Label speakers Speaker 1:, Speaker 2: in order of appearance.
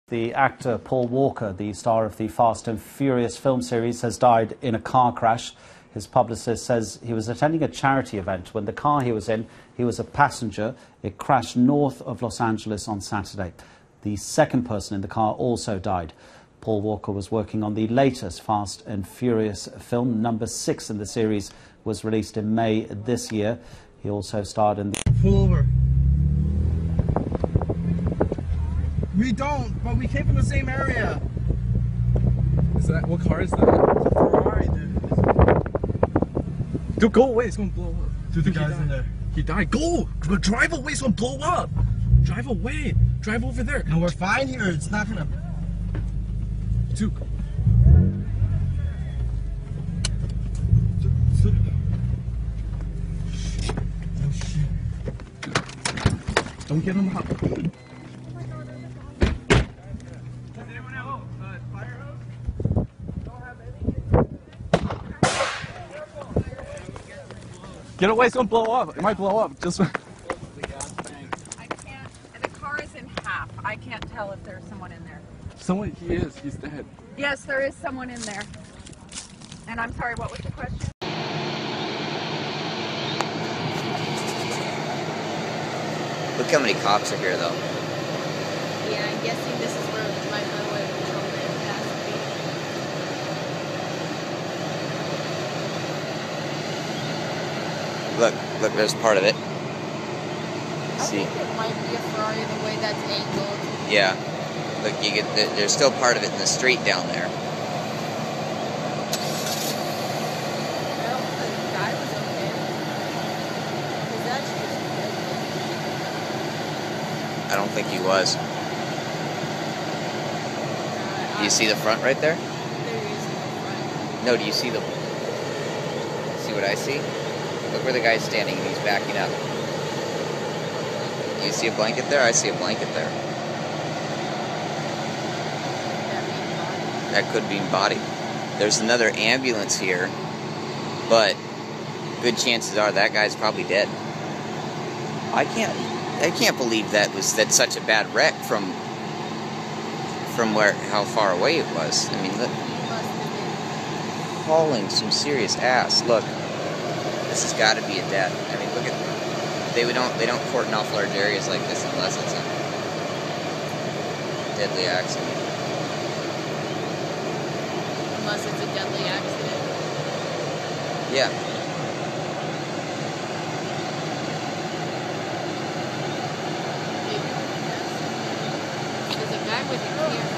Speaker 1: The actor Paul Walker, the star of the Fast and Furious film series, has died in a car crash. His publicist says he was attending a charity event when the car he was in, he was a passenger. It crashed north of Los Angeles on Saturday. The second person in the car also died. Paul Walker was working on the latest Fast and Furious film. Number 6 in the series was released in May this year. He also starred in the...
Speaker 2: Pull over. We don't, but we came from the same area.
Speaker 3: Is that, what car is that?
Speaker 2: It's a Ferrari, dude.
Speaker 3: Dude, go away, it's gonna blow up.
Speaker 2: Dude, the guy's in there.
Speaker 3: He died. Go! Drive away, it's gonna blow up! Drive away! Drive over there!
Speaker 2: No, we're fine here, it's not gonna...
Speaker 3: Dude.
Speaker 2: Oh shit.
Speaker 3: Don't get him hot. Get away, it's gonna blow up. It might blow up. Just.
Speaker 4: I can't. The car is in half. I can't tell if there's someone in there.
Speaker 3: Someone, he is. He's dead.
Speaker 4: Yes, there is someone in there. And I'm sorry, what was the question?
Speaker 5: Look how many cops are here, though.
Speaker 6: Yeah, I'm guessing this is where my highway patrolman has to be.
Speaker 5: Look, there's part of it. See?
Speaker 6: I think it might be a Ferrari the way that's angled.
Speaker 5: Yeah. Look, you get there's still part of it in the street down there.
Speaker 6: Well, the guy was okay. Because that's just deadly.
Speaker 5: I don't think he was. Do you see the front right there?
Speaker 6: There is no front.
Speaker 5: No, do you see the... See what I see? Look where the guy's standing and he's backing up. Do you see a blanket there? I see a blanket there. That could be body. There's another ambulance here, but good chances are that guy's probably dead. I can't believe that's such a bad wreck from how far away it was. I mean, look, hauling some serious ass. Look, this has got to be a death. I mean, look at they don't cordon off large areas like this unless it's a deadly accident.
Speaker 6: Unless it's a deadly accident.
Speaker 5: Yeah.
Speaker 6: Maybe. There's a guy with a camera.